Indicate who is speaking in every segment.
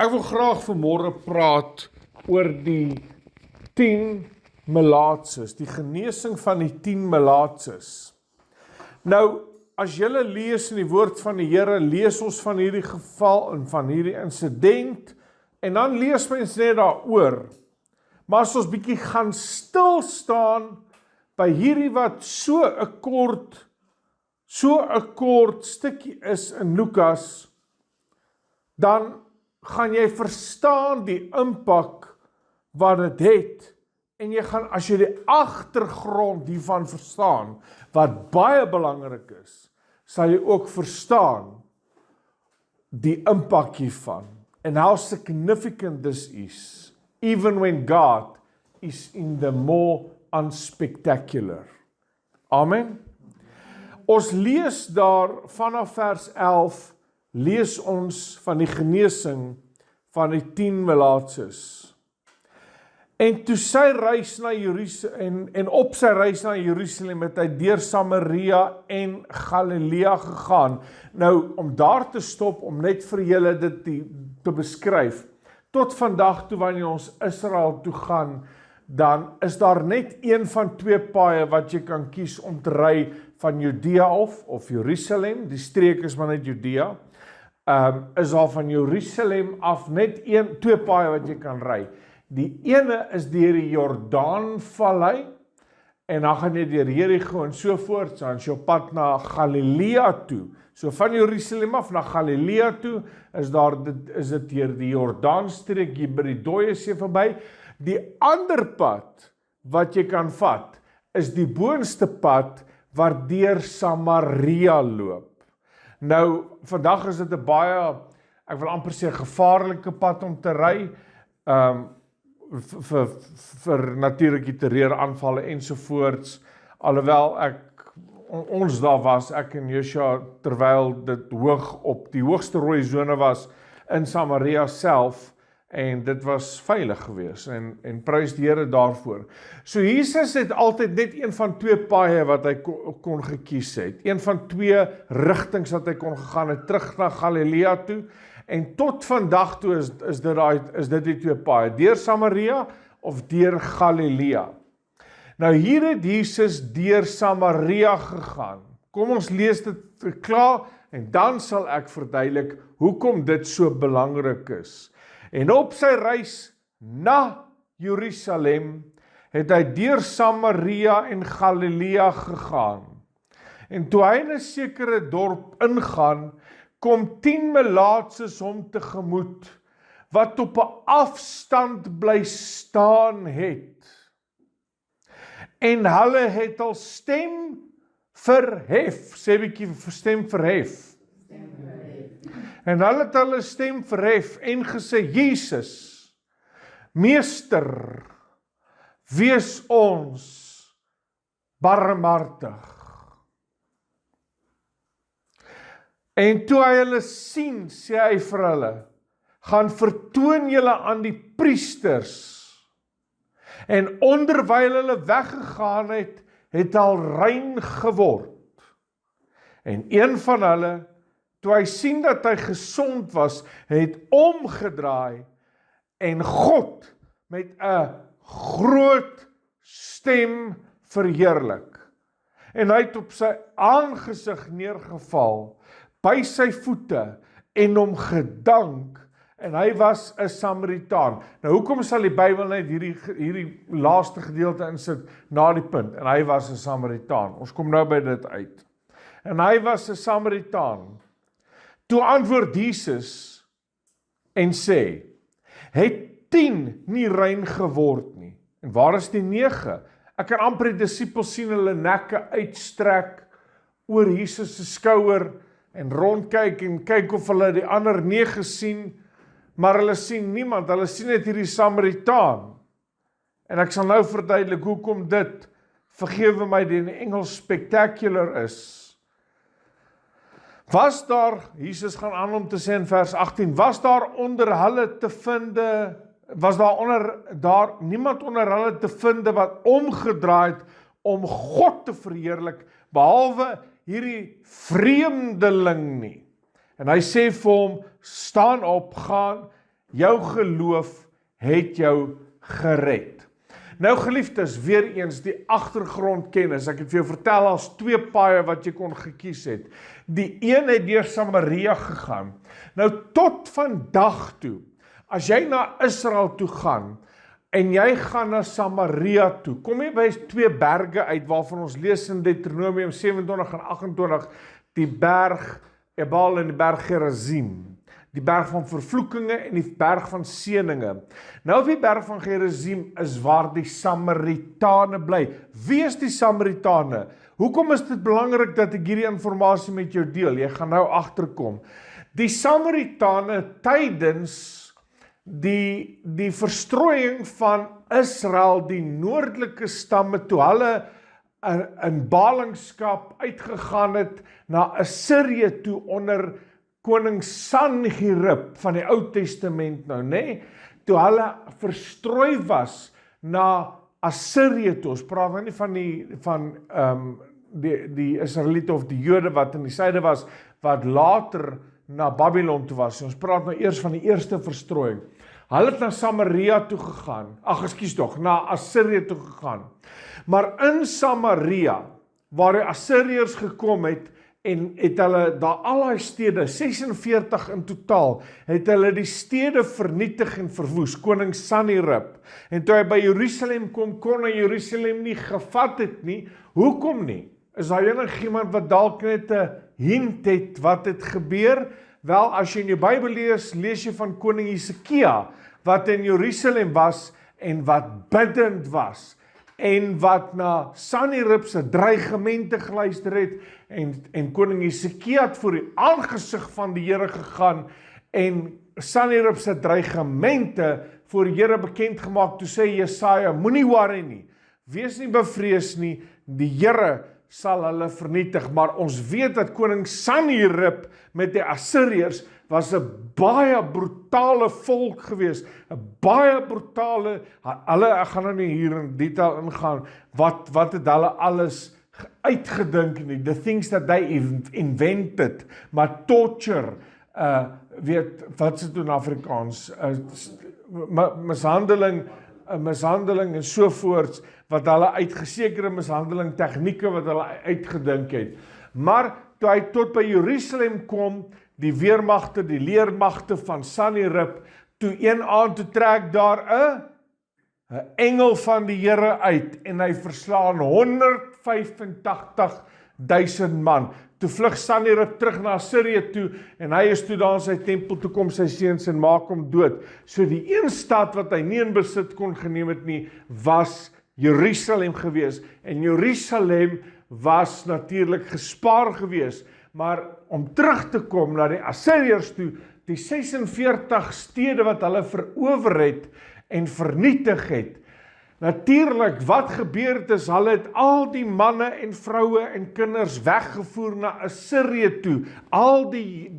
Speaker 1: Ek wil graag vanmôre praat oor die 10 melaatses, die genesing van die 10 melaatses. Nou, as julle lees in die woord van die Here, lees ons van hierdie geval en van hierdie insident, en dan lees mens net daaroor. Maar as ons bietjie gaan stil staan by hierdie wat so 'n kort stukkie is in Lukas, dan gaan jy verstaan die impak wat dit het, en jy gaan, as jy die agtergrond hiervan verstaan, wat baie belangrik is, sal jy ook verstaan die impak hiervan, and how significant this is, even when God is in the more unspectacular. Amen. Ons lees daar vanaf vers 11, lees ons van die genesing van die 10 melaatses. En toe sy reis na Jerusalem, en op sy reis na Jerusalem het hy deur Samaria en Galilea gegaan. Nou, om daar te stop, om net vir julle dit te beskryf, tot vandag toe wanneer ons Israel toe gaan, dan is daar net een van 2 paaie wat jy kan kies om te ry van Judea of Jerusalem, die streek is maar net Judea, is daar van Jerusalem af net 2 paaie wat jy kan ry. Die ene is deur die Jordaanvallei, en dan gaan jy deur Jerigo en so voort, dan is jou pad na Galilea toe. So van Jerusalem af na Galilea toe, is dit deur die Jordaanstreek, hier by die Dooie See verby. Die ander pad wat jy kan vat, is die boonste pad wat deur Samaria loop. Nou, vandag is dit 'n baie, ek wil amper sê, gevaarlike pad om te ry, vir natuurlike terreuraanvalle ensovoorts, alhoewel ons daar was, ek en Joshua, terwyl dit hoog op die hoogste rooi sone was in Samaria self, en dit was veilig geweest, en prys die Here daarvoor. So Jesus het altyd net een van 2 paaie wat hy kon gekies het, een van 2 rigtings wat hy kon gegaan het, terug na Galilea toe, en tot vandag toe is dit die 2 paaie, deur Samaria of deur Galilea. Nou hier het Jesus deur Samaria gegaan. Kom ons lees dit klaar, en dan sal ek verduidelik hoekom dit so belangrik is. En op sy reis na Jerusalem het hy deur Samaria en Galilea gegaan. En toe hy in 'n sekere dorp ingaan, kom 10 melaatses hom tegemoet, wat op 'n afstand bly staan het. En hulle het al stem verhef, sê bietjie stem verhef. En hulle het hulle stem verhef en gesê, Jesus, Meester, wees ons barmhartig. En toe hy hulle sien, sê hy vir hulle, gaan vertoon julle aan die priesters. En onderwyl hulle weggegaan het al rein geword. En een van hulle, toe hy sien dat hy gesond was, het omgedraai en God met 'n groot stem verheerlik. En hy het op sy aangesig neergeval, by sy voete, en hom gedank, en hy was 'n Samaritaan. Nou hoekom sal die Bybel net hierdie laaste gedeelte insit na die punt, en hy was 'n Samaritaan, ons kom nou by dit uit. En hy was 'n Samaritaan. Toe antwoord Jesus en sê, het 10 nie rein geword nie? En waar is die 9? Ek kan amper die disippels sien hulle nekke uitstrek oor Jesus se skouer en rondkyk en kyk of hulle die ander 9 sien, maar hulle sien niemand, hulle sien net hierdie Samaritaan. En ek sal nou verduidelik hoekom dit, vergewe my, die in Engels spectacular is. Was daar, Jesus gaan aan om te sê in vers 18, was daar onder hulle te vind, niemand onder hulle te vind wat omgedraai het om God te verheerlik, behalwe hierdie vreemdeling nie. En hy sê vir hom, staan op, gaan Jou geloof het jou gered. Nou geliefdes, weer eens die agtergrondkennis. Ek het vir jou vertel, as 2 paaie wat jy kon gekies het. Die een het deur Samaria gegaan. Nou tot vandag toe, as jy na Israel toe gaan, en jy gaan na Samaria toe, kom jy by 2 berge uit, waarvan ons lees in Deuteronomium 27 en 28, die berg Ebal en die berg Gerizim. Die berg van vervloekinge en die berg van seëninge. Nou op die berg van Gerizim is waar die Samaritane bly. Wie is die Samaritane? Hoekom is dit belangrik dat ek hierdie inligting met jou deel? Jy gaan nou agterkom. Die Samaritane tydens die verstrooiing van Israel, die noordelike stamme, toe hulle in ballingskap uitgegaan het na Assirië toe onder koning Sanherib van die Ou Testament nou, toe hulle verstrooi was na Assirië toe. Ons praat nou nie van die Israeliete of die Jode wat in die suide was, wat later na Babylon toe was. Ons praat nou eers van die eerste verstrooiing. Hulle het na Samaria toe gegaan, na Assirië toe gegaan. Maar in Samaria, waar die Assiriërs gekom het, en het hulle daar al die stede, 46 in totaal, het hulle die stede vernietig en verwoes, koning Sanherib. En toe hy by Jerusalem kom, kon hy Jerusalem nie gevat het nie. Hoekom nie? Is daar enigiemand wat dalk net 'n hint het wat het gebeur? Wel, as jy in jou Bybel lees, lees jy van koning Hesekia, wat in Jerusalem was, en wat biddend was, en wat na Sanherib se dreigemente geluister het, en koning Hesekia het voor die aangesig van die Here gegaan, en Sanherib se dreigemente voor die Here bekend gemaak, toe sê Jesaja, moenie worry nie, wees nie bevrees nie, die Here sal hulle vernietig. Maar ons weet dat koning Sanherib met die Assiriërs was 'n baie brutale volk gewees, 'n baie brutale, ek gaan nou nie hier in detail ingaan, wat het hulle alles uitgedink nie, the things that they invented, maar torture, wat is dit in Afrikaans, mishandeling en sovoorts, wat hulle sekere mishandeling tegnieke wat hulle uitgedink het. Maar toe hy tot by Jerusalem kom, die weermagte, die leermagte van Sanherib, toe een aand toe trek daar 'n engel van die Here uit, en hy verslaan 185.000 man. Toe vlug Sanherib terug na Assirië toe, en hy is toe daar in sy tempel, toe kom sy seuns en maak hom dood. So die een stad wat hy nie in besit kon geneem het nie, was Jerusalem gewees, en Jerusalem was natuurlik gespaar gewees, maar om terug te kom na die Assiriërs toe, die 46 stede wat hulle verower het en vernietig het, natuurlik wat gebeur het is, hulle het al die manne en vroue en kinders weggevoer na Assirië toe, al die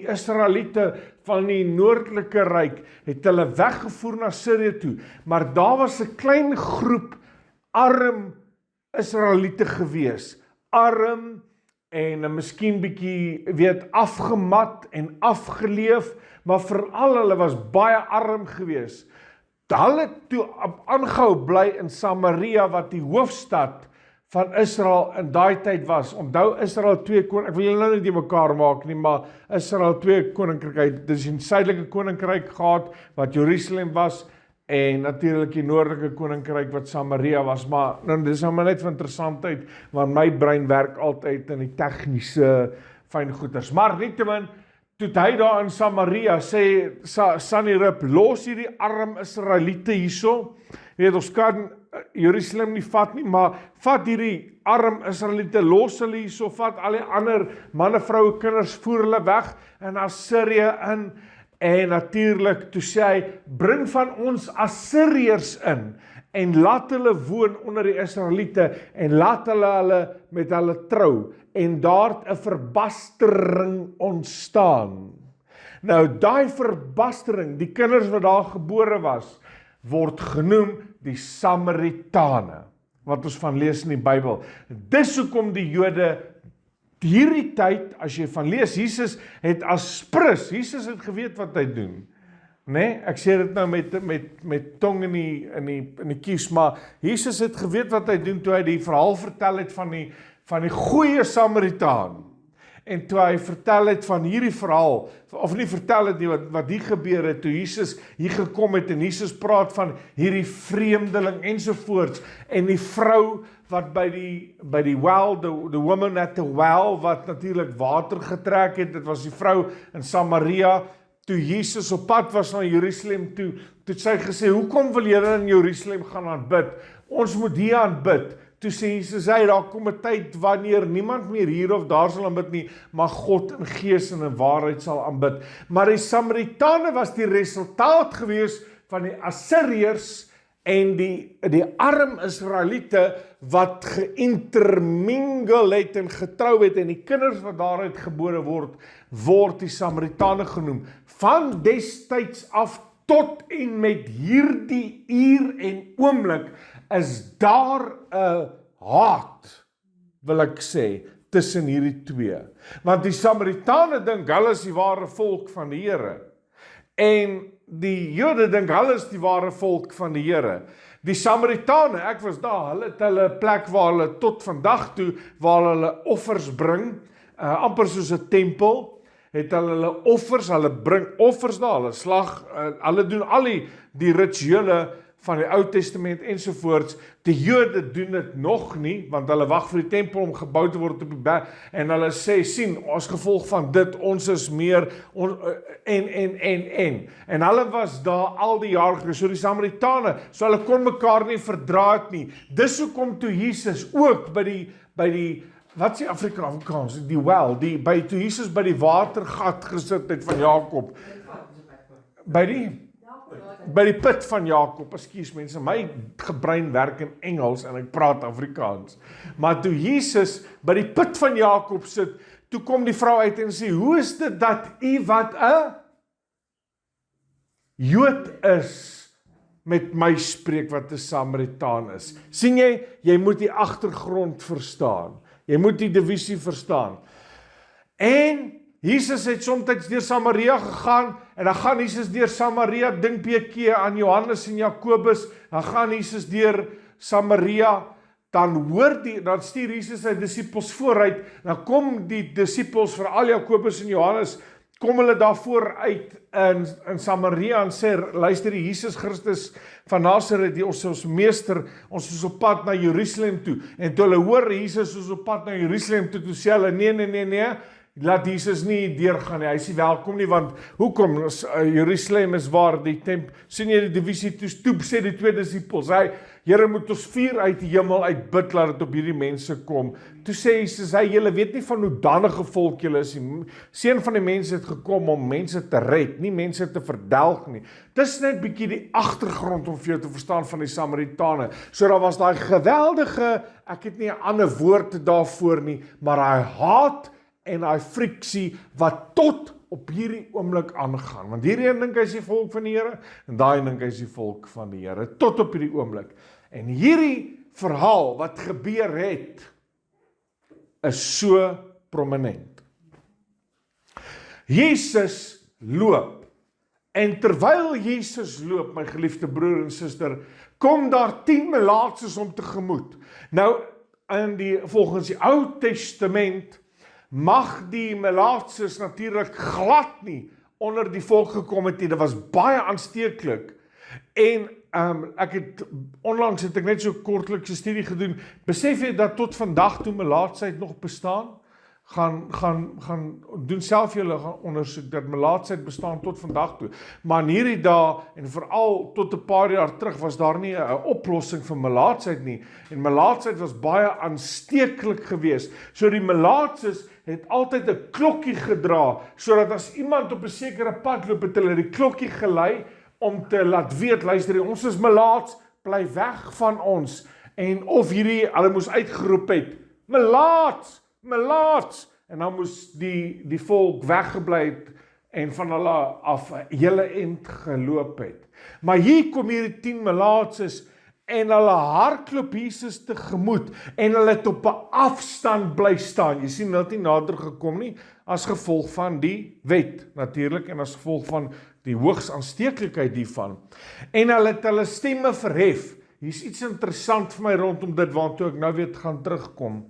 Speaker 1: Israeliete van die noordelike ryk, het hulle weggevoer na Assirië toe, maar daar was 'n klein groep arm Israeliete gewees, arm en miskien bietjie, afgemat en afgeleef, maar veral hulle was baie arm gewees. Hulle het toe aangehou bly in Samaria, wat die hoofstad van Israel in daai tyd was. Onthou Israel 2 koninkryke, ek wil julle nou nie die mekaar maak nie, maar Israel 2 koninkryke, dis die suidelike koninkryk gehad, wat Jerusalem was, en natuurlik die noordelike koninkryk wat Samaria was, maar nou, dis nou maar net van interessantheid, want my brein werk altyd in die tegniese fyn goeders. Maar nietemin, toe hy daar in Samaria sê Sanherib, los hierdie arm Israeliete hierso. Ons kan Jerusalem nie vat nie, maar vat hierdie arm Israeliete, los hulle hierso, vat al die ander manne, vroue, kinders, voer hulle weg in Assirië in. En natuurlik, toe sê hy, bring van ons Assiriërs in, en laat hulle woon onder die Israeliete, en laat hulle met hulle trou, en daar 'n verbastering ontstaan. Nou, daai verbastering, die kinders wat daar gebore was, word genoem die Samaritane, wat ons van lees in die Bybel. Dis hoekom die Jode hierdie tyd, as jy van lees, Jesus het as prins, Jesus het geweet wat hy doen. Nee, ek sê dit nou met tong in die kies, maar Jesus het geweet wat hy doen toe hy die verhaal vertel het van die goeie Samaritaan. En toe hy vertel het van hierdie verhaal, of nie vertel het nie, wat die gebeur het, toe Jesus hier gekom het, en Jesus praat van hierdie vreemdeling ensovoorts, en die vrou wat by die well, the woman at the well, wat natuurlik water getrek het, dit was die vrou in Samaria, toe Jesus op pad was na Jerusalem toe het sy gesê, hoekom wil julle in Jerusalem gaan aanbid? Ons moet hier aanbid. Toe sê Jesus, daar kom 'n tyd wanneer niemand meer hier of daar sal aanbid nie, maar God in gees en in waarheid sal aanbid. Maar die Samaritane was die resultaat gewees van die Assiriërs en die arm Israeliete wat geïntermingel het en getrou het, en die kinders wat daaruit gebore word die Samaritane genoem. Van destyds af tot en met hierdie uur en oomblik is daar 'n haat, wil ek sê, tussen hierdie twee. Want die Samaritane dink hulle is die ware volk van die Here. En die Jode dink hulle is die ware volk van die Here. Die Samaritane, ek was daar, hulle het hulle plek waar hulle tot vandag toe, waar hulle offers bring, amper soos 'n tempel, het hulle offers, hulle bring offers daar, hulle slag, hulle doen al die rituele van die Ou Testament ensovoorts. Die Jode doen dit nog nie, want hulle wag vir die tempel om gebou te word op die berg, en hulle sê, sien, as gevolg van dit, ons is meer, en hulle was daar al die jaar, so die Samaritane, so hulle kon mekaar nie verdra het nie. Dis hoekom toe Jesus ook by die wat is die Afrikaans, die well, toe Jesus by die watergat gesit het van Jakob, by die put van Jakob, ekskuus mense, my gebrein werk in Engels en ek praat Afrikaans, maar toe Jesus by die put van Jakob sit, toe kom die vrou uit en sê, hoe is dit dat u wat 'n Jood is, met my spreek wat 'n Samaritaan is? Sien jy moet die agtergrond verstaan, jy moet die divisie verstaan, en Jesus het soms deur Samaria gegaan, en dan gaan Jesus deur Samaria, dink bietjie aan Johannes en Jakobus, dan gaan Jesus deur Samaria, dan stuur Jesus sy disippels vooruit, dan kom die disippels, veral Jakobus en Johannes, kom hulle daarvoor uit in Samaria en sê, luister, die Jesus Christus van Nazareth, ons meester, ons is op pad na Jerusalem toe, en toe hulle hoor, Jesus is op pad na Jerusalem toe sê hulle, nee, laat Jesus nie deurgaan nie, hy sê welkom nie, want hoekom, Jerusalem is waar die tempel, sien jy die divisie toe sê die twee disippels, Here moet ons vuur uit die hemel uitbid, laat dit op hierdie mense kom. Toe sê Jesus, julle weet nie van hoe danige volk julle is nie, Seun van die mense het gekom om mense te red, nie mense te verdelg nie. Dis net bietjie die agtergrond om vir jou te verstaan van die Samaritane. So daar was daai geweldige, ek het nie 'n ander woord daarvoor nie, maar daai haat en daai friksie wat tot op hierdie oomblik aangaan. Want hierdie een dink hy is die volk van die Here, en daai dink hy is die volk van die Here, tot op hierdie oomblik. En hierdie verhaal wat gebeur het, is so prominent. Jesus loop, en terwyl Jesus loop, my geliefde broer en suster, kom daar 10 melaatses om tegemoet. Nou, volgens die Ou Testament, mag die melaatses natuurlik glad nie onder die volk gekom het nie, dit was baie aansteeklik, en onlangs het ek net so kortlikse studie gedoen, besef jy dat tot vandag toe melaatsheid nog bestaan? Gaan doen self julle ondersoek dat melaatsheid bestaan tot vandag toe, maar in hierdie dae, en veral tot 'n paar jaar terug, was daar nie 'n oplossing vir melaatsheid nie, en melaatsheid was baie aansteeklik geweest, so die melaatses het altyd 'n klokkie gedra, sodat as iemand op 'n sekere pad loop, het hulle die klokkie gelei, om te laat weet, luister, ons is melaats, bly weg van ons, en of hulle moes uitgeroep het, melaats, en dan moes die volk weggebly het, en van hulle af, hele end geloop het. Maar hier kom hierdie 10 melaatses, en hulle hardloop Jesus tegemoet, en hulle het op 'n afstand bly staan. Jy sien, hulle het nie nader gekom nie, as gevolg van die wet, natuurlik, en as gevolg van die hoogs aansteeklikheid hiervan. En hulle het hulle stemme verhef. Hier's iets interessant vir my rondom dit, waartoe ek nou weer gaan terugkom.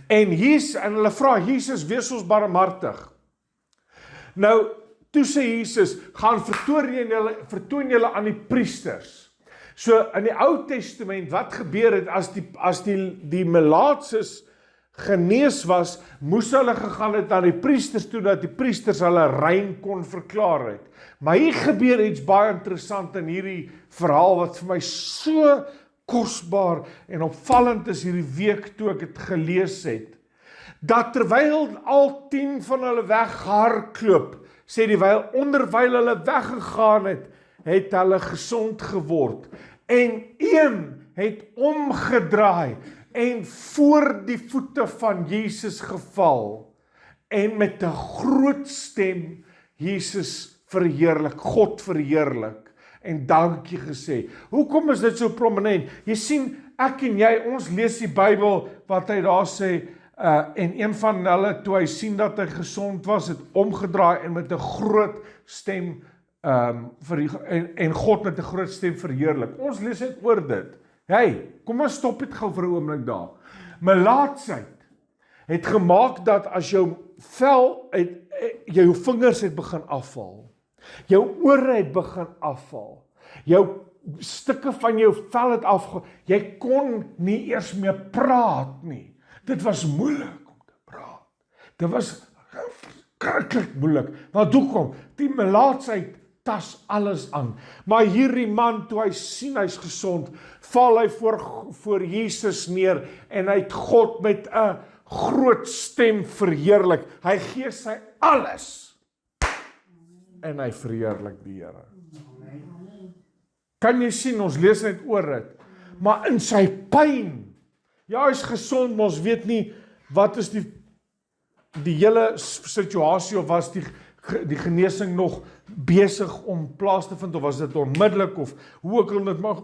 Speaker 1: En hulle vra, Jesus, wees ons barmhartig. Nou, toe sê Jesus, gaan vertoon julle aan die priesters. So, in die Ou Testament, wat gebeur het, as die melaatses genees was, moes hulle gegaan het na die priesters toe, dat die priesters hulle rein kon verklaar het. Maar hier gebeur iets baie interessant in hierdie verhaal, wat vir my so kosbaar en opvallend is hierdie week toe ek het gelees het, dat terwyl al 10 van hulle weghardloop, sê die onderwyl hulle weggegaan het hulle gesond geword. En een het omgedraai en voor die voete van Jesus geval en met 'n groot stem Jesus verheerlik, God verheerlik en dankie gesê. Hoekom is dit so prominent? Jy sien, ek en jy, ons lees die Bybel wat hy daar sê, en een van hulle, toe hy sien dat hy gesond was, het omgedraai en met 'n groot stem en God met 'n groot stem verheerlik. Ons lees net oor dit. Hey, kom ons stop dit gou vir 'n oomblik daar. Melaatsheid het gemaak dat as jou vel jou vingers het begin afval, jou ore het begin afval, jou stukke van jou vel het afgeval, jy kon nie eers meer praat nie. Dit was moeilik om te praat. Dit was verskriklik moeilik. Want hoekom? Die melaatsheid tas alles aan. Maar hierdie man, toe hy sien hy's gesond, val hy voor Jesus neer en hy het God met 'n groot stem verheerlik. Hy gee sy alles en hy verheerlik die Here. Kan jy sien, ons lees net oor dit, maar in sy pyn, ja, hy is gesond, maar ons weet nie, wat is die hele situasie, of was die genesing nog besig om plaas te vind, of was dit onmiddellik, of hoe ook al dit mag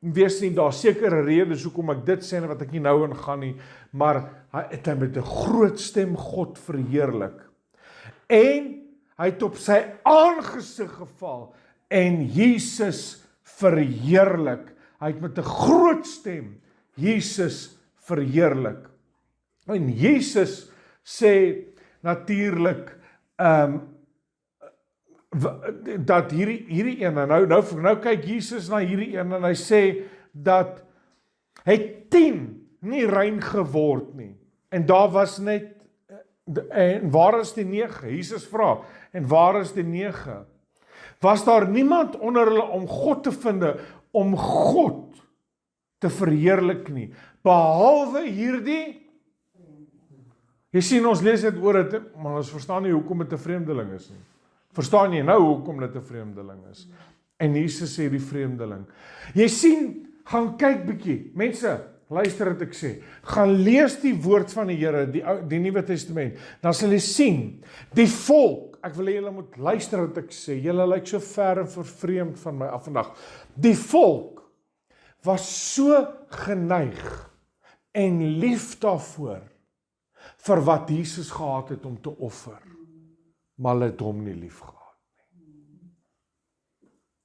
Speaker 1: wees nie, daar sekere redes hoekom ek dit sê, wat ek nie nou in gaan nie, maar hy het met 'n groot stem God verheerlik, en hy het op sy aangesig geval, en Jesus verheerlik, hy het met 'n groot stem Jesus verheerlik. En Jesus sê natuurlik dat hierdie een, nou kyk Jesus na hierdie een en hy sê dat hy 10 nie rein geword nie. En daar was net, en waar is die 9? Jesus vra, en waar is die 9? Was daar niemand onder hulle om God te vind, om God te verheerlik nie, behalwe hierdie? Jy sien, ons lees dit oor dit, maar ons verstaan nie hoekom dit 'n vreemdeling is nie. Verstaan jy nou hoekom dit 'n vreemdeling is? En Jesus sê die vreemdeling. Jy sien, gaan kyk bietjie. Mense, luister wat ek sê. Gaan lees die woord van die Here, die Nuwe Testament. Dan sal jy sien, die volk, ek wil hê julle moet luister wat ek sê. Julle lyk so ver en vervreemd van my af vandag. Die volk was so geneig en lief daarvoor vir wat Jesus gehad het om te offer, maar hulle het hom nie lief gehad nie.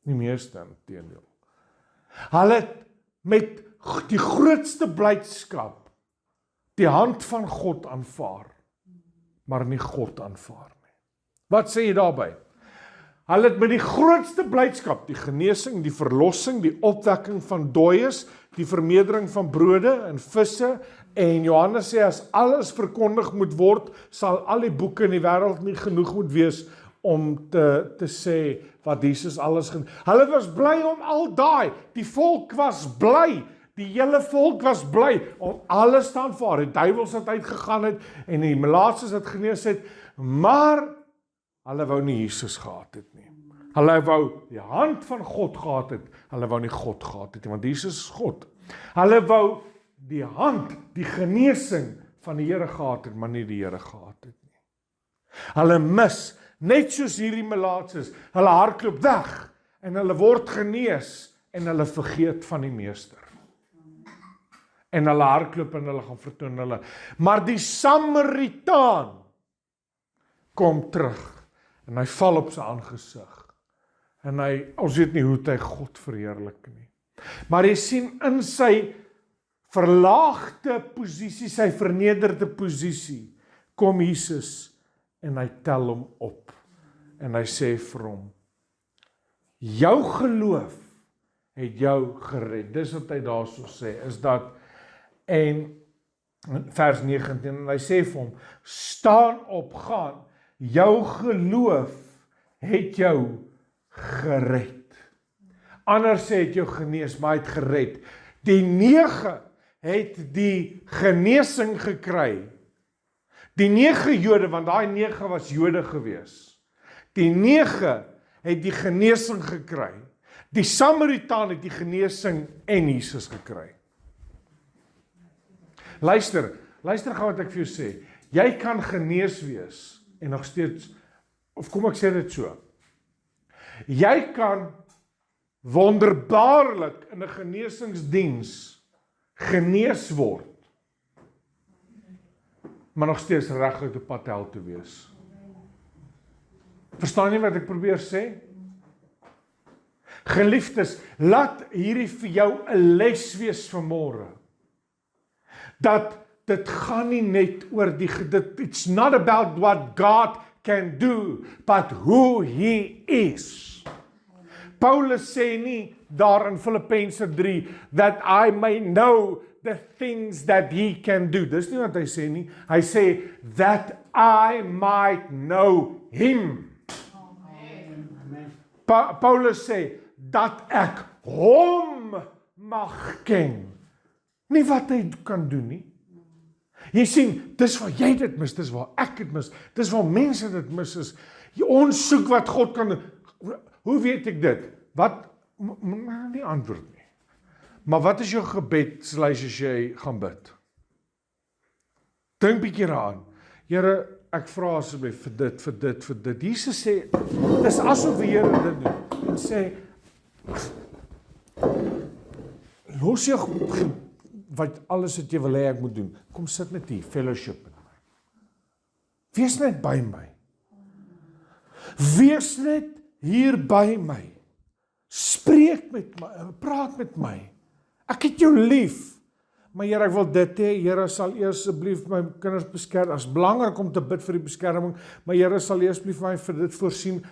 Speaker 1: Nie meeste, inteendeel. Hulle het met die grootste blydskap die hand van God aanvaar, maar nie God aanvaar nie. Wat sê jy daarby? Hulle het met die grootste blydskap, die genesing, die verlossing, die opwekking van dooies, die vermeerdering van brode en visse, en Johannes sê, as alles verkondig moet word, sal al die boeke in die wêreld nie genoeg moet wees, om te sê, wat Jesus alles Hulle was bly om al daai, die volk was bly, die hele volk was bly, om alles te aanvaar, die duiwels het uitgegaan het, en die melaatses het genees het, maar, hulle wou nie Jesus gehad het nie. Hulle wou die hand van God gehad het, hulle wou nie God gehad het nie, want Jesus is God. Hulle wou die hand, die genesing van die Here gehad het, maar nie die Here gehad het nie. Hulle mis, net soos hierdie melaatses, hulle hardloop weg, en hulle word genees, en hulle vergeet van die meester. En hulle hardloop en hulle gaan vertoon hulle. Maar die Samaritaan kom terug, en hy val op sy aangesig. En ons weet nie hoe hy God verheerlik nie. Maar jy sien in sy verlaagde posisie, sy vernederde posisie, kom Jesus en hy tel hom op. En hy sê vir hom, jou geloof het jou gered. Dis wat hy daarso sê, is dat, en vers 19, en hy sê vir hom, staan op, gaan, jou geloof het jou gered. Anders het jou genees, maar het gered. Die 9 het die genesing gekry. Die 9 Jode, want daai 9 was Jode gewees. Die 9 het die genesing gekry. Die Samaritaan het die genesing en Jesus gekry. Luister gou wat ek vir jou sê. Jy kan genees wees en nog steeds, of kom ek sê dit so. Jy kan wonderbaarlik in 'n genesingsdiens genees word, maar nog steeds reguit op pad hel toe wees. Verstaan jy wat ek probeer sê? Geliefdes, laat hierdie vir jou 'n les wees vanmôre. Dat dit gaan nie net oor it's not about what God can do, but who he is. Paulus sê nie daar in Filippense 3, that I may know the things that he can do. Dis nie wat hy sê nie. Hy sê, that I might know him. Paulus sê, dat ek hom mag ken. Nie wat hy kan doen nie. Jy sien, dis waar jy dit mis, dis waar ek dit mis, dis waar mense dit mis is. Ons soek wat God kan doen. Hoe weet ek dit? Wat, nie antwoord nie. Maar wat is jou gebedslys as jy gaan bid? Dink bietjie daaraan. Here, ek vra asseblief vir dit. Jesus sê, dis asof die Here dit doen. En sê, los jou wat alles wat jy wil hê ek moet doen. Kom sit net hier, fellowship met my. Wees net by my. Wees net hier by my. Spreek met my, praat met my. Ek het jou lief. Maar Here, ek wil dit hê. Here, sal eers asseblief my kinders beskerm. As belangrik om te bid vir die beskerming, maar Here, sal eers asseblief my vir dit voorsien.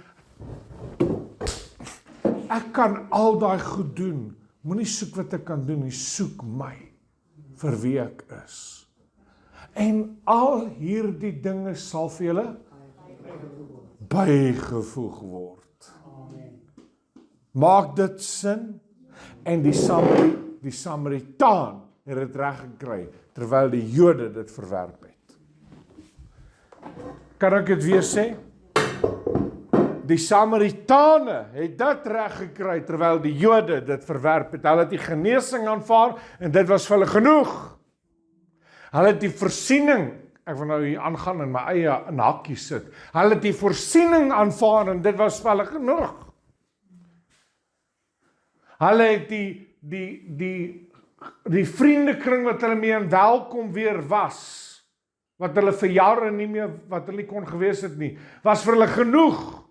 Speaker 1: Ek kan al daai goed doen. Moenie soek wat ek kan doen nie, soek my vir wie ek is. En al hierdie dinge sal vir julle bygevoeg word. Maak dit sin? En die Samaritaan het dit reg gekry, terwyl die Jode dit verwerp het. Kan ek dit weer sê? Die Samaritane het dit reg gekry, terwyl die Jode dit verwerp het. Hulle het die genesing aanvaar, en dit was vir hulle genoeg. Hulle het die voorsiening, ek wil nou hier aangaan in my eie in hakkie sit, hulle het die voorsiening aanvaar, en dit was vir hulle genoeg. Hulle het die vriendekring wat hulle mee in welkom weer was, wat hulle vir jare nie meer, wat hulle nie kon gewees het nie, was vir hulle genoeg.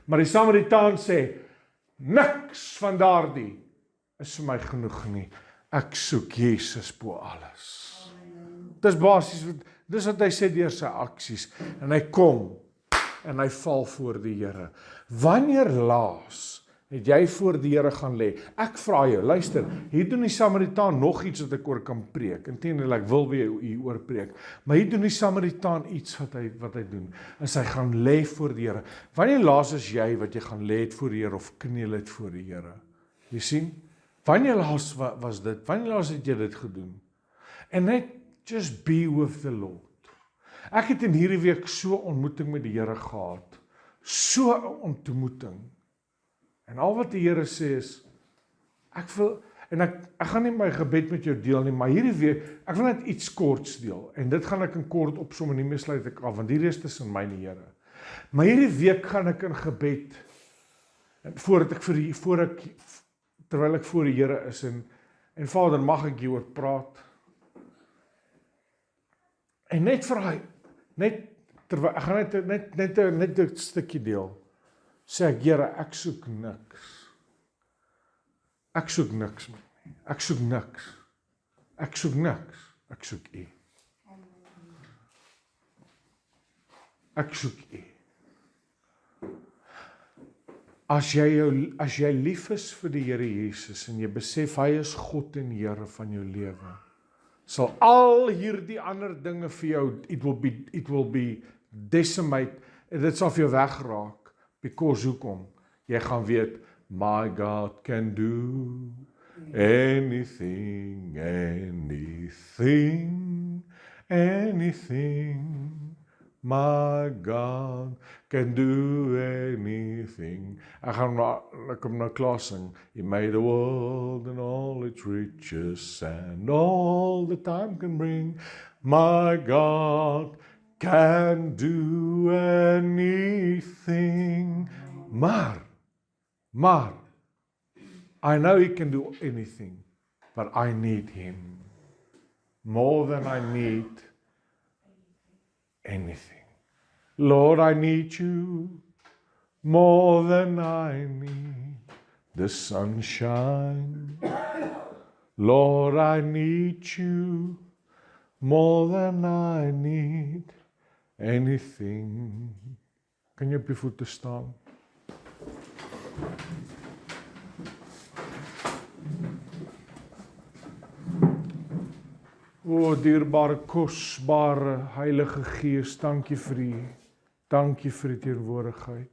Speaker 1: Maar die Samaritaan sê, niks van daardie is vir my genoeg nie. Ek soek Jesus bo alles. Dis basies, dis wat hy sê deur sy aksies. En hy kom, en hy val voor die Here. Wanneer laas het jy voor die Here gaan lê? Ek vra jou, luister, hier doen die Samaritaan nog iets wat ek oor kan preek. Inteendeel, ek wil weer hier oor preek. Maar hier doen die Samaritaan iets wat hy doen. Is hy gaan lê voor die Here. Wanneer laas is jy wat jy gaan lê het voor die Here of kniel het voor die Here? Jy sien? Wanneer laas was dit? Wanneer laas het jy dit gedoen? En net just be with the Lord. Ek het in hierdie week so ontmoeting met die Here gehad. So 'n ontmoeting. En al wat die Here sê is, ek gaan nie my gebed met jou deel nie, maar hierdie week, ek wil net iets korts deel, en dit gaan ek in kort opsom en nie sluit ek af, want hierdie is tussen my en die Here. Maar hierdie week gaan ek in gebed, terwyl ek voor die Here is, en Vader, mag ek hieroor praat? En net vir hy, ek gaan net 'n stukkie deel. Sê ek, Here, ek soek niks. Ek soek niks met nie. Ek soek niks. Ek soek niks. Ek soek U. Ek soek U. As jy lief is vir die Here Jesus en jy besef hy is God en Here van jou lewe, sal al hierdie ander dinge vir jou, it will be decimate, en dit sal vir jou wegraak, because hoekom? Jy gaan weet, my God can do anything, anything, anything. My God can do anything. Ek kom nou klaar sing. He made the world and all its riches and all the time can bring. My God can do anything. Maar, I know He can do anything, but I need Him more than I need anything. Lord, I need You more than I need the sunshine. Lord, I need You more than I need anything. Kan jy op die voete staan? O, dierbare, kosbare, Heilige Gees, dankie vir die teenwoordigheid.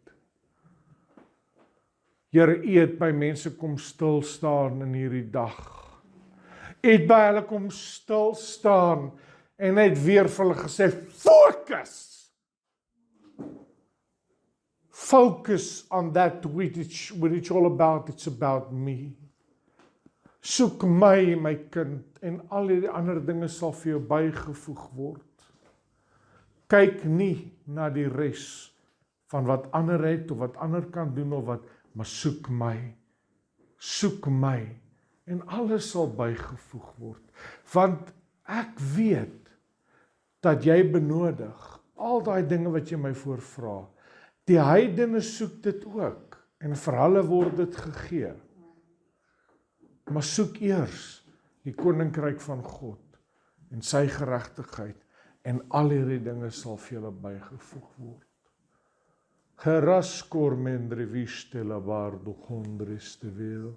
Speaker 1: Here, U het by mense kom stil staan in hierdie dag. U het by hulle kom stil staan en net weer vir hulle gesê, focus! Focus on that which it's all about, it's about me. Soek my kind, en al die ander dinge sal vir jou bygevoeg word. Kyk nie na die res van wat ander het, of wat ander kan doen, maar soek my, en alles sal bygevoeg word. Want ek weet, dat jy benodig, al daai dinge wat jy my voorvra, die heidene soek dit ook, en vir hulle word dit gegee. Maar soek eers die koninkryk van God en sy geregtigheid en al hierdie dinge sal vir julle bygevoeg word. Geraskor mendreviste la bardo gondriste wil.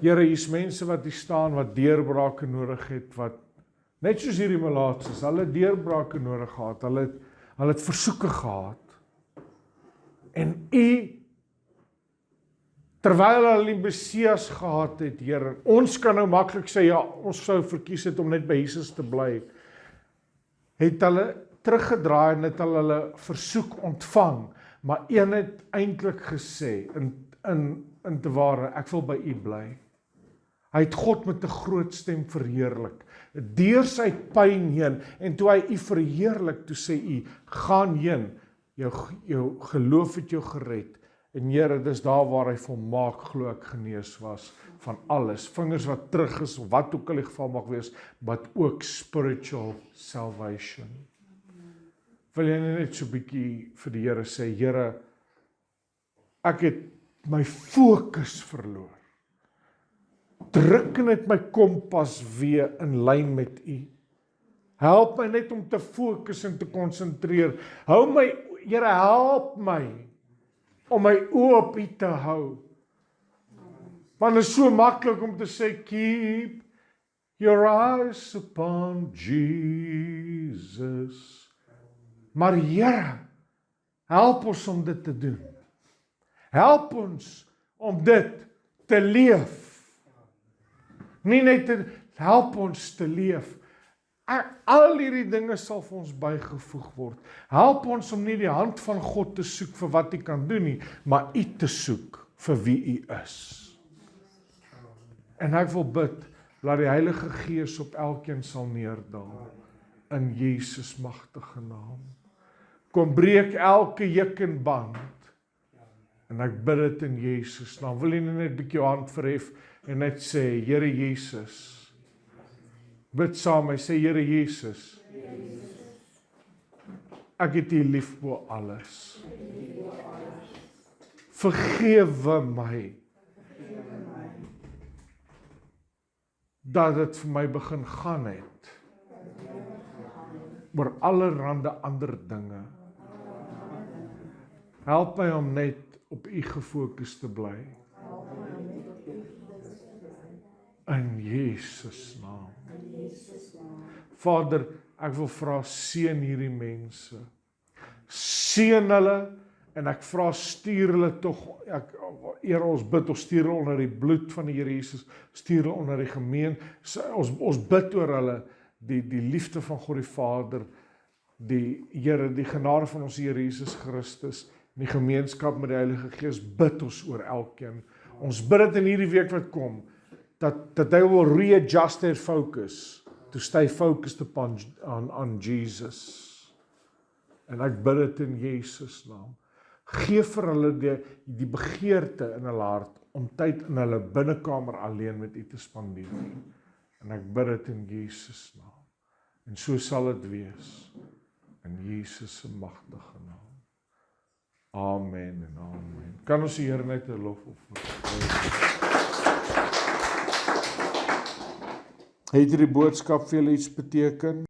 Speaker 1: Here, hier's mense wat hier staan wat deurbrake nodig het, wat net soos hierdie melaatses, hulle deurbrake nodig gehad, hulle het versoeke gehad. En U, terwyl hulle die Messias gehad het, Here, ons kan nou maklik sê, ja, ons sou verkies het om net by Jesus te bly, het hulle teruggedraai en het hulle versoek ontvang, maar een het eintlik gesê, in te ware, ek wil by U bly. Hy het God met 'n groot stem verheerlik, deur sy pyn heen, en toe hy U verheerlik, toe sê U, gaan heen, jou geloof het jou gered, en Here, dis daar waar hy volmaak glo ek genees was, van alles, vingers wat terug is, wat ook al die geval mag wees, but ook spiritual salvation. Wil jy net so 'n bietjie vir die Here sê, Here, ek het my fokus verloor. Druk net my kompas weer in lyn met U. Help my net om te fokus en te konsentreer. Hou my, Here, help my om my oë op U te hou. Want dit is so maklik om te sê, keep your eyes upon Jesus. Maar Here, help ons om dit te doen. Help ons om dit te leef. Nie net te, help ons te leef. Al hierdie dinge sal vir ons bygevoeg word. Help ons om nie die hand van God te soek vir wat U kan doen nie, maar U te soek vir wie U is. En ek wil bid, laat die Heilige Gees op elkeen sal neerdal, in Jesus magtige naam. Kom breek elke juk en band, en ek bid dit in Jesus naam. Wil jy net 'n bietjie jou hand verhef, en net sê, Here Jesus, bid saam, hy sê, Here Jesus, Ek het U lief bo alles. Vergewe my dat dit vir my begin gaan het oor allerhande ander dinge. Help my om net op U gefokus te bly. In Jesus naam. Vader, ek wil vra, seën hierdie mense. Seën hulle, en ek vra, stuur hulle tog, eer ons bid, ons stuur hulle onder die bloed van die Here Jesus, stuur hulle onder die gemeente, ons bid oor hulle, die liefde van God die Vader, die Here, die genade van ons Here Jesus Christus, en die gemeenskap met die Heilige Gees, bid ons oor elkeen. Ons bid dit in hierdie week wat kom, that they will readjust their focus, to stay focused on Jesus. En ek bid dit in Jesus naam. Geef vir hulle die begeerte in hulle hart, om tyd in hulle binnekamer alleen met U te spandeer. En ek bid dit in Jesus naam. En so sal dit wees, in Jesus se magtige naam. Amen en amen. Kan ons die Here net 'n lofoffer? Het hierdie boodskap vir julle iets beteken?